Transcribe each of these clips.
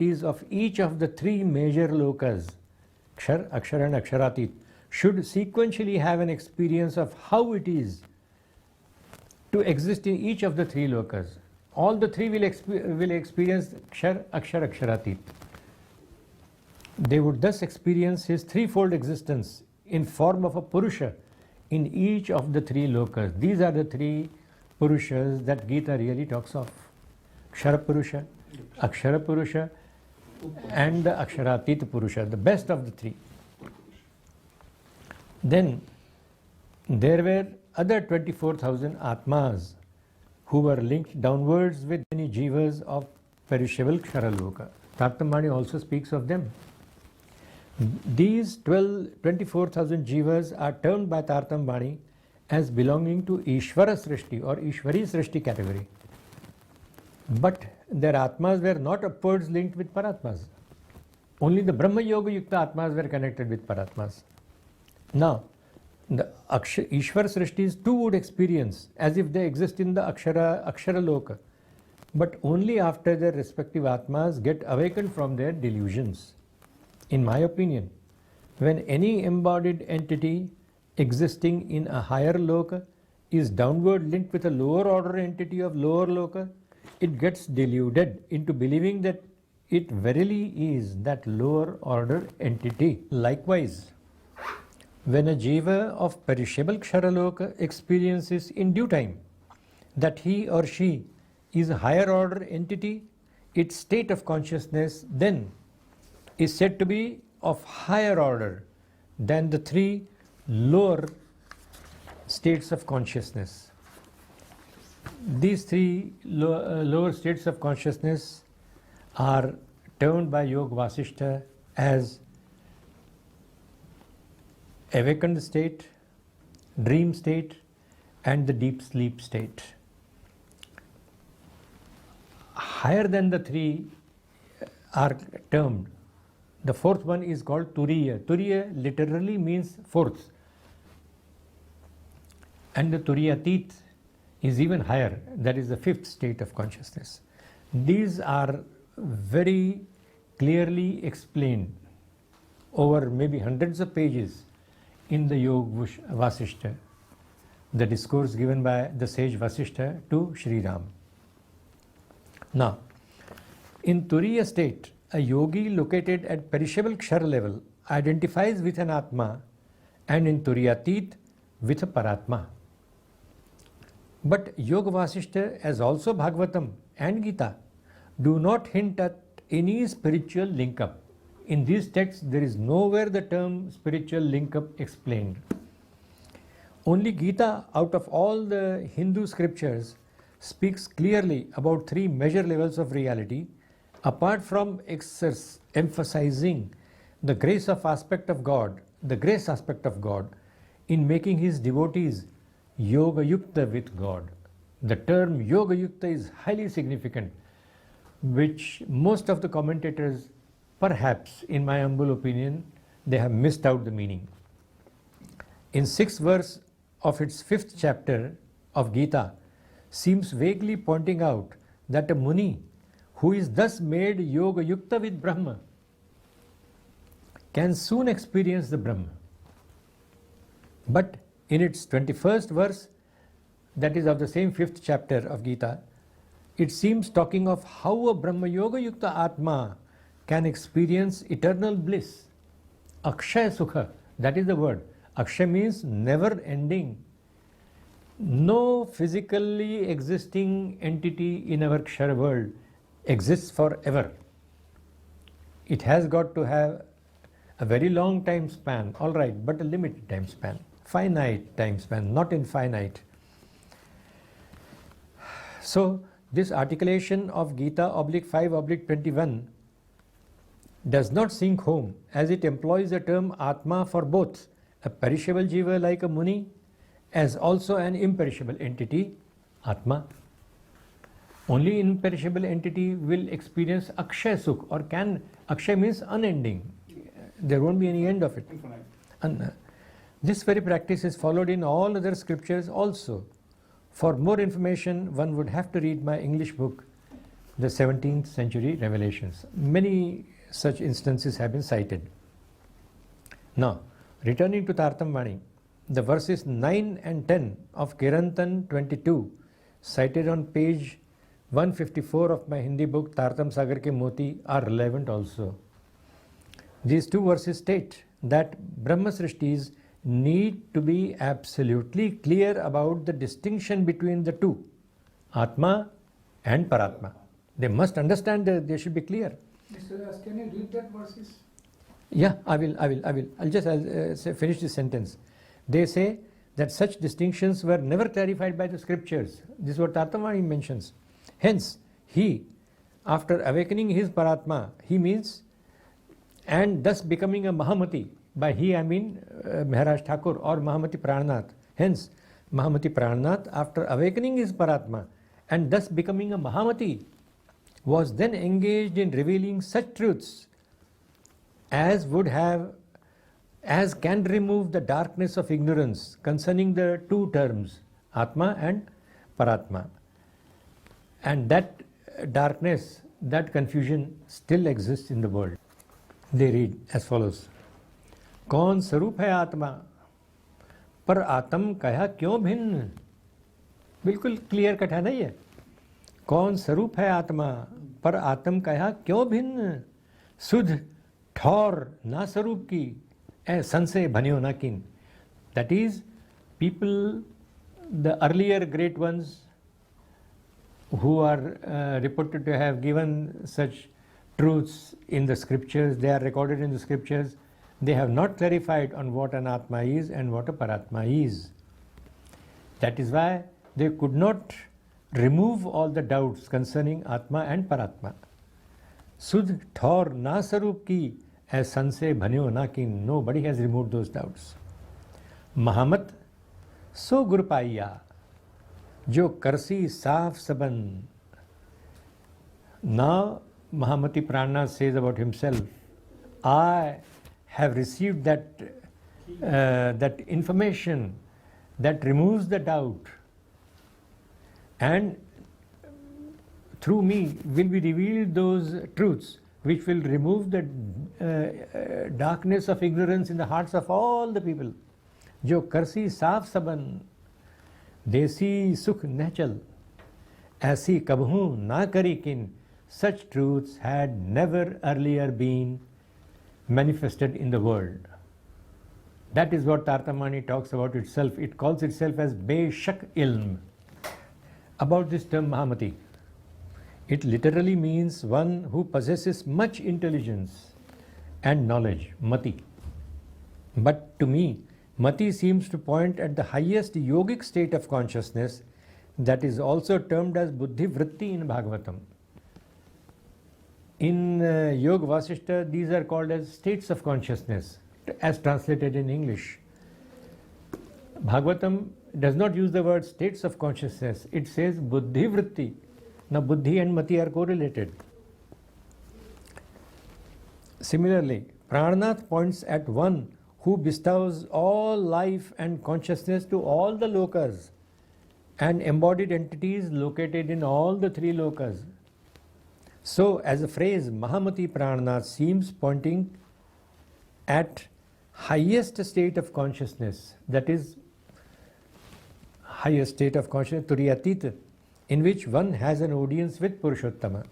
is of each of the three major lokas, Kshar, Akshar and Aksharatit, should sequentially have an experience of how it is to exist in each of the three lokas. All the three will experience Kshar, Akshar, Aksharatit. They would thus experience his threefold existence in form of a Purusha in each of the three lokas. These are the three Purushas that Gita really talks of. Kshara Purusha, Akshara Purusha and the Aksharatit Purusha, the best of the three. Then there were other 24,000 Atmas who were linked downwards with many jivas of perishable Ksharaloka. Tartambani also speaks of them. These 24,000 jivas are termed by Tartambani as belonging to Ishvara Srishti or Ishvari Srishti category. But their Atmas were not upwards linked with Paratmas. Only the Brahma Yoga Yukta Atmas were connected with Paratmas. Now, the Ishvara Srishtis too would experience as if they exist in the Akshara Loka, but only after their respective Atmas get awakened from their delusions. In my opinion, when any embodied entity existing in a higher loka is downward linked with a lower order entity of lower loka, it gets deluded into believing that it verily is that lower order entity. Likewise, when a jiva of perishable Ksharaloka experiences in due time that he or she is a higher order entity, its state of consciousness then is said to be of higher order than the three lower states of consciousness. These three lower states of consciousness are termed by Yoga Vasishtha as awakened state, dream state, and the deep sleep state. Higher than the three are termed. The fourth one is called Turiya. Turiya literally means fourth. And the Turiyatit is even higher. That is the fifth state of consciousness. These are very clearly explained over maybe hundreds of pages in the Yoga Vasishtha, the discourse given by the sage Vasishtha to Sri Ram. Now, in Turiya state, a yogi located at perishable Kshara level identifies with an Atma, and in Turiyatit with a Paratma. But Yoga Vasishtha, as also Bhagavatam and Gita, do not hint at any spiritual link-up. In these texts, there is nowhere the term spiritual link-up explained. Only Gita, out of all the Hindu scriptures, speaks clearly about three major levels of reality, apart from emphasizing the grace aspect of God in making his devotees Yoga Yukta with God. The term Yoga Yukta is highly significant, which most of the commentators, perhaps in my humble opinion, they have missed out the meaning. In 6th verse of its 5th chapter of Gita seems vaguely pointing out that a Muni who is thus made Yoga Yukta with Brahma can soon experience the Brahma. But in its 21st verse, that is of the same 5th chapter of Gita, it seems talking of how a Brahma Yoga Yukta Atma can experience eternal bliss. Akshay Sukha, that is the word. Akshay means never ending. No physically existing entity in our Kshara world exists forever. It has got to have a very long time span, all right, but a limited time span, finite time span, not infinite. So this articulation of Gita /5/21 does not sink home, as it employs the term Atma for both a perishable jiva like a Muni as also an imperishable entity, Atma. Only imperishable entity will experience Akshay Sukh, or can. Akshay means unending. There won't be any end of it. This very practice is followed in all other scriptures also. For more information, one would have to read my English book, the 17th century revelations. Many such instances have been cited. Now, returning to Tartamvani, the verses 9 and 10 of Kirantan 22, cited on page 154 of my Hindi book Tartam Sagar Ke Moti, are relevant also. These two verses state that Brahma Srishtis need to be absolutely clear about the distinction between the two, Atma and Paratma. They must understand that they should be clear. Mr. Das, can you read that verses? Yeah, I will. I'll just finish this sentence. They say that such distinctions were never clarified by the scriptures. This is what Tartamvani mentions. Hence, he, after awakening his Paratma, he means, and thus becoming a Mahamati. By he I mean Maharaj Thakur or Mahamati Prananath. Hence, Mahamati Prananath, after awakening his Paratma and thus becoming a Mahamati, was then engaged in revealing such truths as can remove the darkness of ignorance concerning the two terms, Atma and Paratma. And that darkness, that confusion still exists in the world. They read as follows. कौन स्वरूप है आत्मा पर आत्म कहा क्यों भिन्न? बिल्कुल क्लियर कट है नहीं है. कौन स्वरूप है आत्मा पर आत्म कहा क्यों भिन्न? सुध ठौर ना स्वरूप की ऐ संशय बन्यो ना किन. That is, people, the earlier great ones who are reported to have given such truths in the scriptures, they are recorded in the scriptures. They have not clarified on what an Atma is and what a Paratma is. That is why they could not remove all the doubts concerning Atma and Paratma. Sudh thor na sarup ki as sanse bhanyo na kin. Nobody has removed those doubts. Mahamat so gurpaiya jo karsi saaf saban. Now Mahamati Prana says about himself, I have received that information that removes the doubt, and through me will be revealed those truths which will remove the darkness of ignorance in the hearts of all the people. Jo karsi saaf saban, desi sukh nechal, aisi kabhu na kari kin. Such truths had never earlier been manifested in the world. That is what Tartamani talks about itself. It calls itself as Beshak Ilm. About this term Mahamati, it literally means one who possesses much intelligence and knowledge, Mati. But to me, Mati seems to point at the highest yogic state of consciousness that is also termed as Buddhi Vritti in Bhagavatam. In Yoga Vasishta, these are called as states of consciousness, as translated in English. Bhagavatam does not use the word states of consciousness. It says Buddhi Vritti. Now, Buddhi and Mati are correlated. Similarly, Prananath points at one who bestows all life and consciousness to all the lokas and embodied entities located in all the three lokas. So, as a phrase, Mahamati Prananath seems pointing at highest state of consciousness, that is, highest state of consciousness, Turiyatita, in which one has an audience with Purushottama,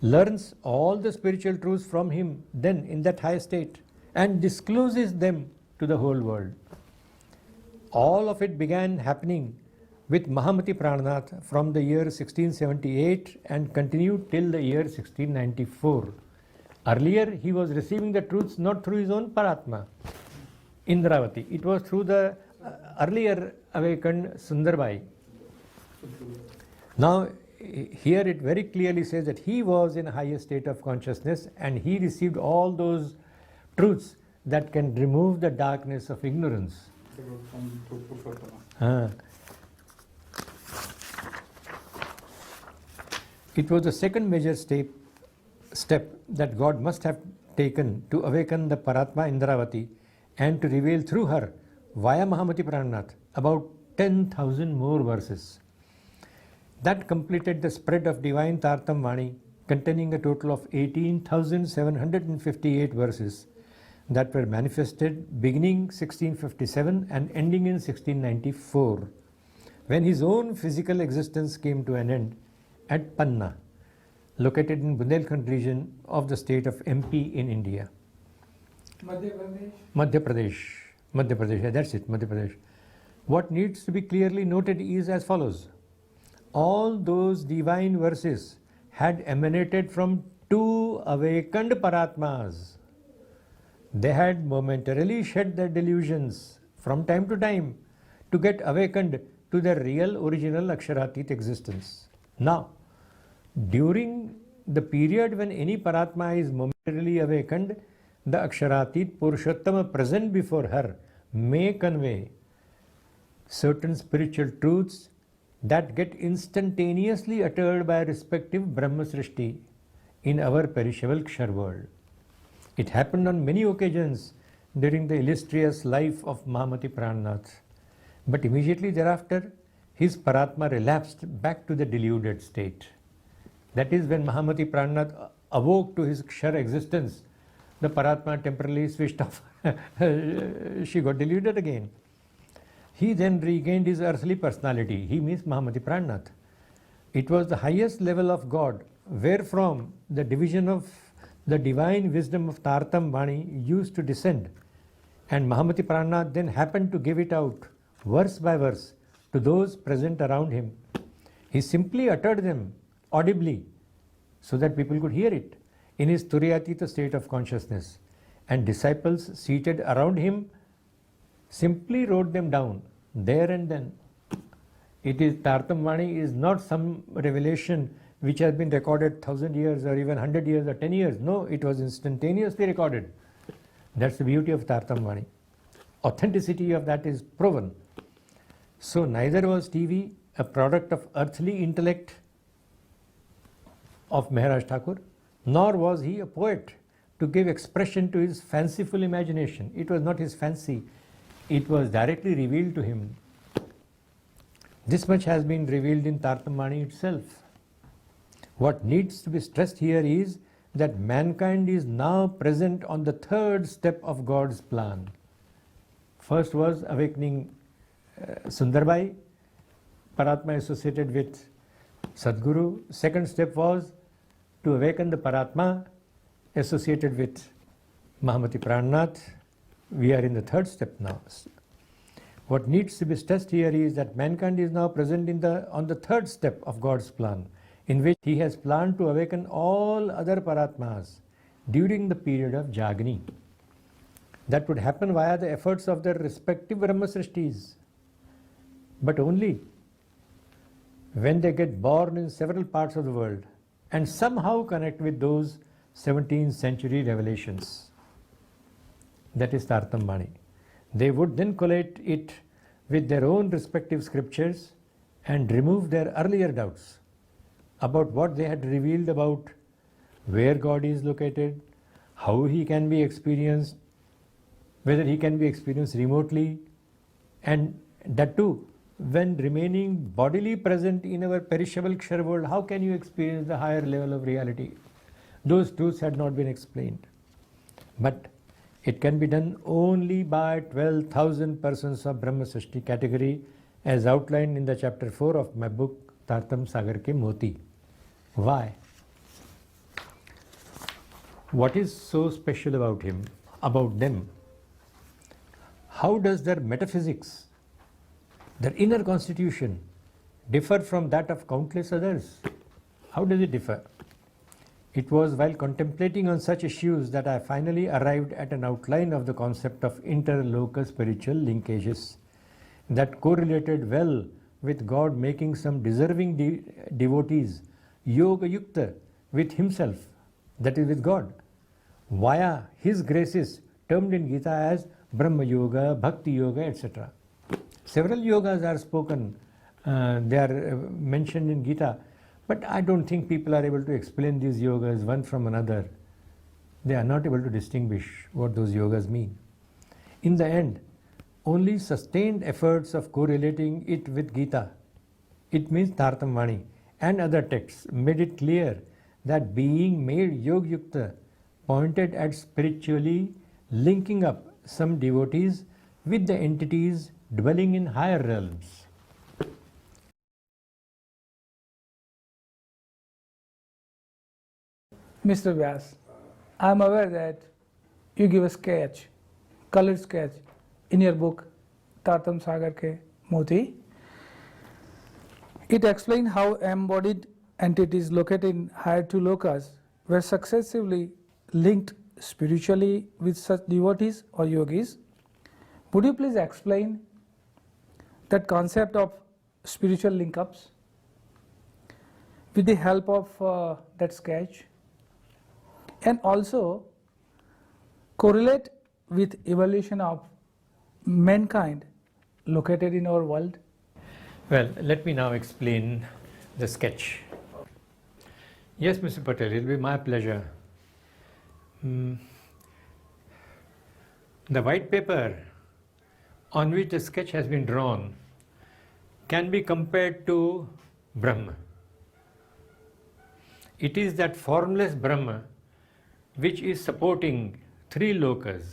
learns all the spiritual truths from him, then in that high state, and discloses them to the whole world. All of it began happening with Mahamati Prananath from the year 1678 and continued till the year 1694. Earlier, he was receiving the truths not through his own Paratma, Indravati. It was through the earlier awakened Sundarbai. Now, here it very clearly says that he was in a higher state of consciousness and he received all those truths that can remove the darkness of ignorance. It was the second major step that God must have taken to awaken the Paratma Indravati and to reveal through her, via Mahamati Prananath, about 10,000 more verses. That completed the spread of divine Tartam Vani, containing a total of 18,758 verses that were manifested beginning 1657 and ending in 1694, when his own physical existence came to an end at Panna, located in Bundelkhand region of the state of MP in India. Madhya Pradesh. Madhya Pradesh. Madhya Pradesh, yeah, that's it, Madhya Pradesh. What needs to be clearly noted is as follows. All those divine verses had emanated from two awakened Paratmas. They had momentarily shed their delusions from time to time to get awakened to their real original Aksharatit existence. Now, during the period when any Paratma is momentarily awakened, the Aksharatit Purushottama present before her may convey certain spiritual truths that get instantaneously uttered by respective Brahma Srishti in our perishable Kshar world. It happened on many occasions during the illustrious life of Mahamati Prannath, but immediately thereafter his Paratma relapsed back to the deluded state. That is, when Mahamati Prannath awoke to his Kshar existence, the Paratma temporarily switched off. She got deluded again. He then regained his earthly personality. He means Mahamati Prannath. It was the highest level of God, wherefrom the division of the divine wisdom of Tartam Vani used to descend. And Mahamati Prannath then happened to give it out, verse by verse, to those present around him. He simply uttered them audibly so that people could hear it in his Turiyatita state of consciousness. And disciples seated around him simply wrote them down there and then. It is Tartam Vani is not some revelation which has been recorded 1,000 years or even 100 years or 10 years. No, it was instantaneously recorded. That's the beauty of Tartam Vani. Authenticity of that is proven. So neither was TV a product of earthly intellect of Maharaj Thakur, nor was he a poet to give expression to his fanciful imagination. It was not his fancy. It was directly revealed to him. This much has been revealed in Tartam Vani itself. What needs to be stressed here is that mankind is now present on the third step of God's plan. First was awakening Sundarbai, Paratma associated with Sadguru. Second step was to awaken the Paratma associated with Mahamati Prannath. We are in the third step now. What needs to be stressed here is that mankind is now present on the third step of God's plan, in which he has planned to awaken all other Paratmas during the period of Jagni. That would happen via the efforts of their respective Brahma Srishtis, but only when they get born in several parts of the world and somehow connect with those 17th century revelations. That is Tartam Vani. They would then collate it with their own respective scriptures and remove their earlier doubts about what they had revealed about where God is located, how he can be experienced, whether he can be experienced remotely, and that too, when remaining bodily present in our perishable Kshar world, how can you experience the higher level of reality? Those truths had not been explained. But it can be done only by 12,000 persons of Brahma Srishti category, as outlined in the chapter 4 of my book, Tartam Sagar Ke Moti. Why? What is so special about him, about them? How does their metaphysics, their inner constitution, differ from that of countless others? How does it differ? It was while contemplating on such issues that I finally arrived at an outline of the concept of interlocal spiritual linkages that correlated well with God making some deserving devotees yoga yukta with himself, that is with God, via his graces termed in Gita as Brahma Yoga, Bhakti Yoga, etc. Several yogas are spoken, they are mentioned in Gita, but I don't think people are able to explain these yogas one from another. They are not able to distinguish what those yogas mean. In the end, only sustained efforts of correlating it with Gita, it means Tartam Vani, and other texts made it clear that being made Yog Yukta pointed at spiritually linking up some devotees with the entities dwelling in higher realms. Mr. Vyas, I am aware that you give a sketch, colored sketch, in your book Tatam Sagar Ke Moti. It explains how embodied entities located in higher two lokas were successively linked spiritually with such devotees or yogis. Would you please explain that concept of spiritual link-ups with the help of that sketch, and also correlate with evolution of mankind located in our world? Well, let me now explain the sketch. Yes, Mr. Patel, it will be my pleasure. The white paper on which the sketch has been drawn can be compared to Brahma. It is that formless Brahma which is supporting three lokas: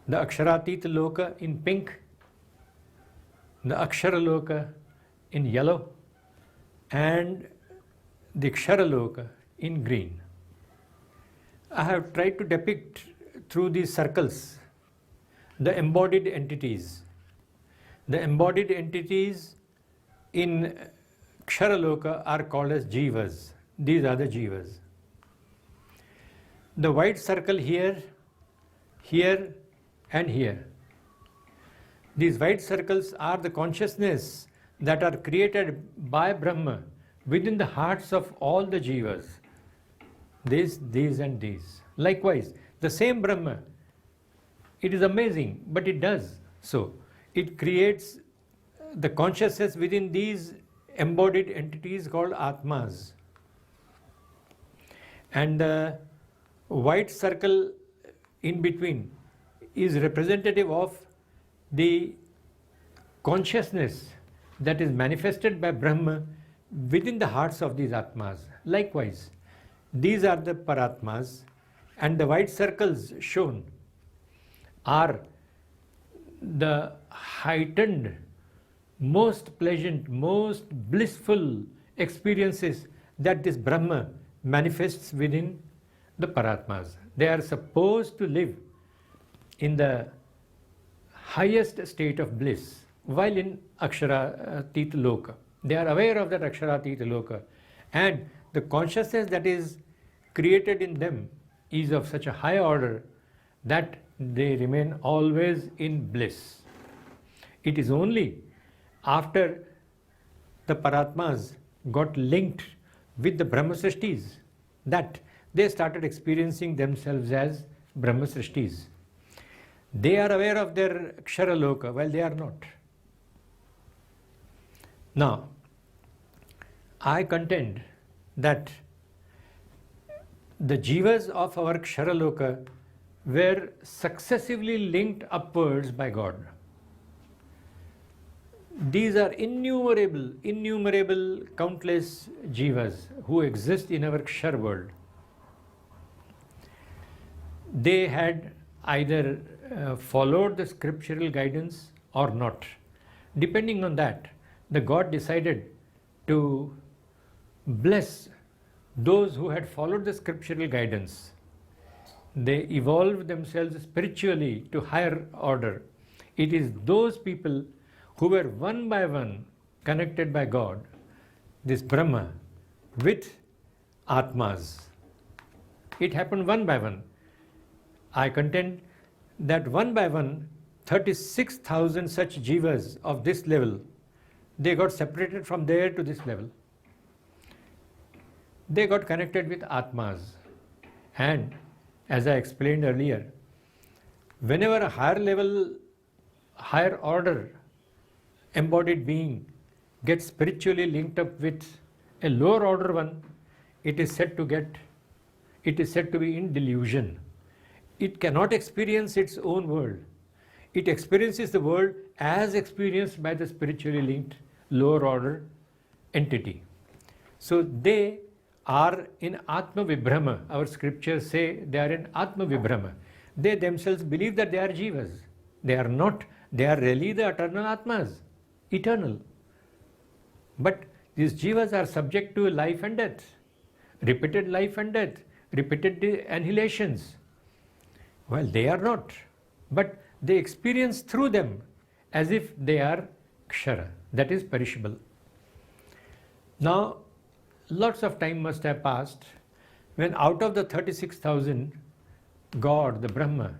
the Aksharatita loka in pink, the Akshara loka in yellow, and the Kshara loka in green. I have tried to depict through these circles the embodied entities. The embodied entities in Kshara loka are called as Jivas. These are the Jivas. The white circle here, here, and here. These white circles are the consciousness that are created by Brahma within the hearts of all the Jivas. These, and these. Likewise, the same Brahma, it is amazing, but it does so. It creates the consciousness within these embodied entities called Atmas. And the white circle in between is representative of the consciousness that is manifested by Brahma within the hearts of these Atmas. Likewise, these are the Paratmas, and the white circles shown are the heightened, most pleasant, most blissful experiences that this Brahma manifests within the Paratmas. They are supposed to live in the highest state of bliss while in Aksharatita Loka. They are aware of that Aksharatita Loka, and the consciousness that is created in them is of such a high order that they remain always in bliss. It is only after the Paratmas got linked with the Brahma Srishtis that they started experiencing themselves as Brahma Srishtis. They are aware of their Kshara Loka while they are not. Now, I contend that the Jivas of our Kshara Loka were successively linked upwards by God. These are innumerable, countless Jivas who exist in our Kshar world. They had either followed the scriptural guidance or not. Depending on that, the God decided to bless those who had followed the scriptural guidance. They evolved themselves spiritually to higher order. It is those people who were one by one connected by God, this Brahma, with Atmas. It happened one by one. I contend that one by one, 36,000 such Jivas of this level, they got separated from there to this level. They got connected with Atmas. And as I explained earlier, whenever a higher level, higher order embodied being gets spiritually linked up with a lower order one, it is said to be in delusion. It cannot experience its own world. It experiences the world as experienced by the spiritually linked lower order entity. So they are in Atma Vibhrama. Our scriptures say they are in Atma Vibhrama. They themselves believe that they are Jivas. They are not. They are really the eternal Atmas, eternal. But these Jivas are subject to life and death, repeated life and death, repeated annihilations. Well, they are not. But they experience through them as if they are Kshara, that is perishable. Now, lots of time must have passed when out of the 36,000, God, the Brahma,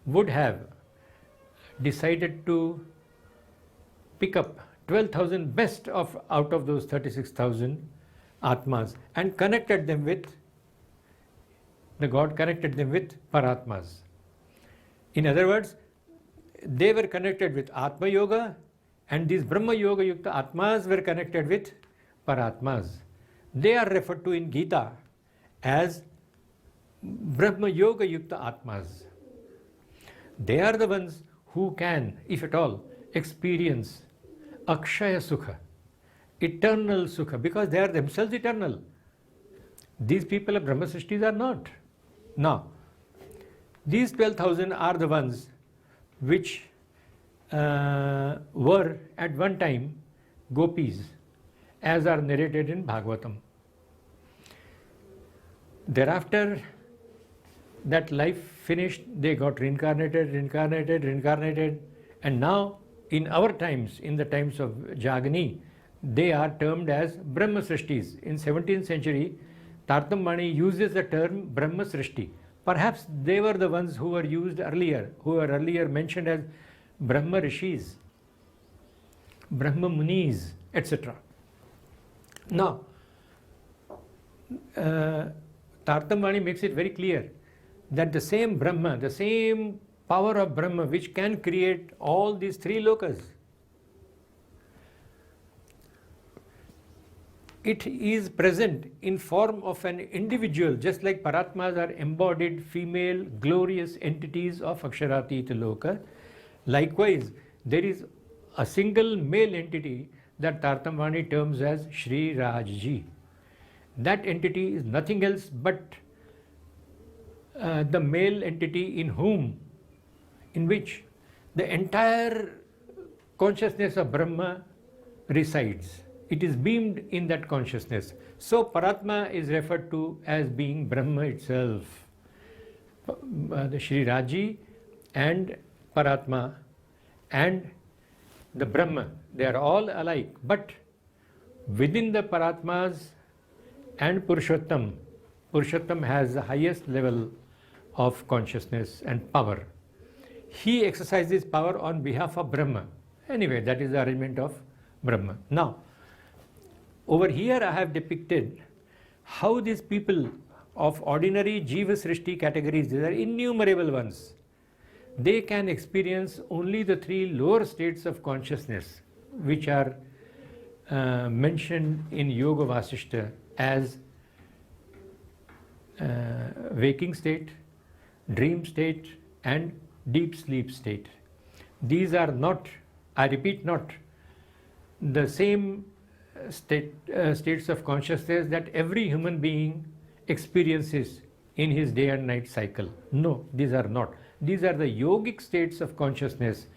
would have decided to pick up 12,000 best out of those 36,000 Atmas and connected them with, the God connected them with Paratmas. In other words, they were connected with Atma Yoga, and these Brahma Yoga Yukta Atmas were connected with Paratmas. They are referred to in Gita as Brahma Yoga Yukta Atmas. They are the ones who can, if at all, experience Akshaya Sukha, eternal Sukha, because they are themselves eternal. These people of Brahma Srishtis are not. Now, these 12,000 are the ones which were at one time gopis, as are narrated in Bhagavatam. Thereafter, that life finished, they got reincarnated, and now in our times, in the times of Jagani, they are termed as Brahma Srishtis. In 17th century, Tartam Mani uses the term Brahma Srishti. Perhaps they were the ones who were used earlier, who were earlier mentioned as Brahma Rishis, Brahma Munis, etc. Now, Tartam Mani makes it very clear that the same Brahma, the same power of Brahma which can create all these three lokas, it is present in form of an individual, just like Paratmas are embodied female glorious entities of Aksharatita Loka. Likewise, there is a single male entity that Tartamvani terms as Shri Rajji. That entity is nothing else but the male entity in which the entire consciousness of Brahma resides. It is beamed in that consciousness. So Paratma is referred to as being Brahma itself. The Shri Raji and Paratma and the Brahma, they are all alike. But within the Paratmas and Purushottam, Purushottam has the highest level of consciousness and power. He exercises power on behalf of Brahma. Anyway, that is the arrangement of Brahma. Now, over here I have depicted how these people of ordinary Jiva Srishti categories, these are innumerable ones, they can experience only the three lower states of consciousness which are mentioned in Yoga Vasishta as waking state, dream state and deep sleep state. These are not, I repeat, not the same states of consciousness that every human being experiences in his day and night cycle. No, these are not. These are the yogic states of consciousness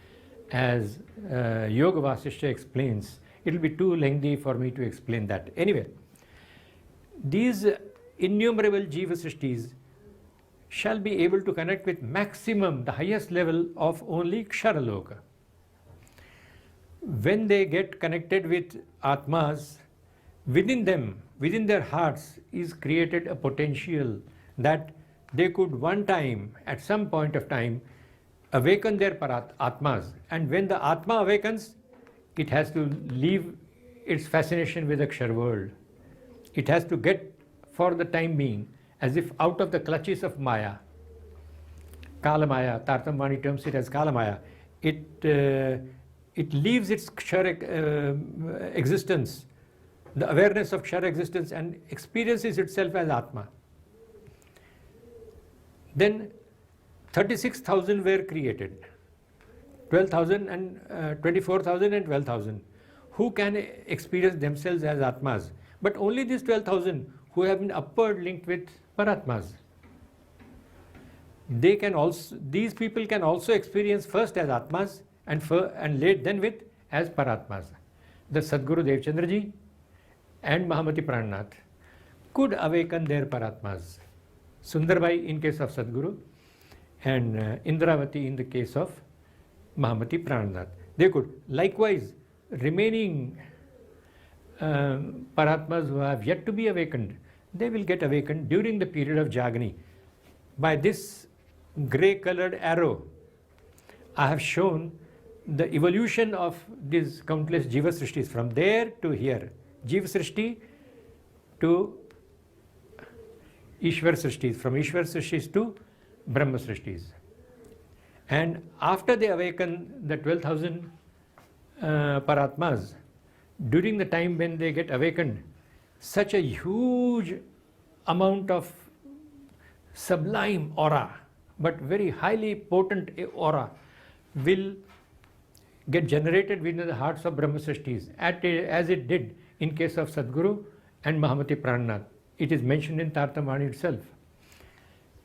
as Yoga Vasishta explains. It will be too lengthy for me to explain that. Anyway, these innumerable Jiva Srishtis shall be able to connect with maximum, the highest level of only Ksharaloka. When they get connected with Atmas, within them, within their hearts is created a potential that they could one time, at some point of time, awaken their Atmas. And when the Atma awakens, it has to leave its fascination with the Kshar world. It has to get, for the time being, as if out of the clutches of Maya, Kala Maya, Tartamvani terms it as Kala Maya. It leaves its Kshar existence, the awareness of Kshar existence, and experiences itself as Atma. Then 36,000 were created, 12,000 and 24,000 and 12,000, who can experience themselves as Atmas. but only these 12,000 who have been upward linked with Paratmas. They can also, these people can also experience first as Atmas and late then with as Paratmas. The Sadguru Devchandra Ji and Mahamati Prannath could awaken their Paratmas. Sundarbai in case of Sadguru and Indravati in the case of Mahamati Prannath. They could. Likewise, remaining Paratmas who have yet to be awakened, they will get awakened during the period of Jagni. By this grey colored arrow, I have shown the evolution of these countless Jiva Srishtis from there to here. Jiva Srishti to Ishwar Srishtis, from Ishwar Srishtis to Brahma Srishtis. And after they awaken the 12,000 Paratmas, during the time when they get awakened, such a huge amount of sublime aura, but very highly potent aura, will get generated within the hearts of Brahma Srishtis, as it did in case of Sadguru and Mahamati Prannath. It is mentioned in Tartamani itself.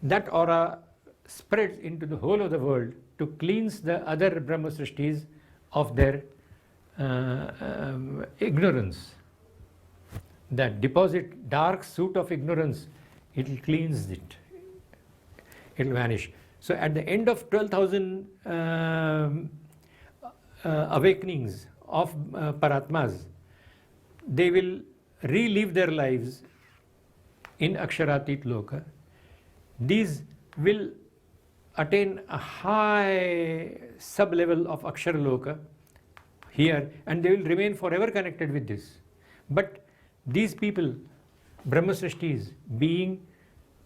That aura spreads into the whole of the world to cleanse the other Brahma Srishtis of their ignorance. That deposit, dark soot of ignorance, it will cleanse it. It will vanish. So at the end of 12,000 awakenings of Paratmas, they will relive their lives in Aksharatit Loka. These will attain a high sub-level of Akshara Loka here, and they will remain forever connected with this. But these people, Brahma Srishtis, being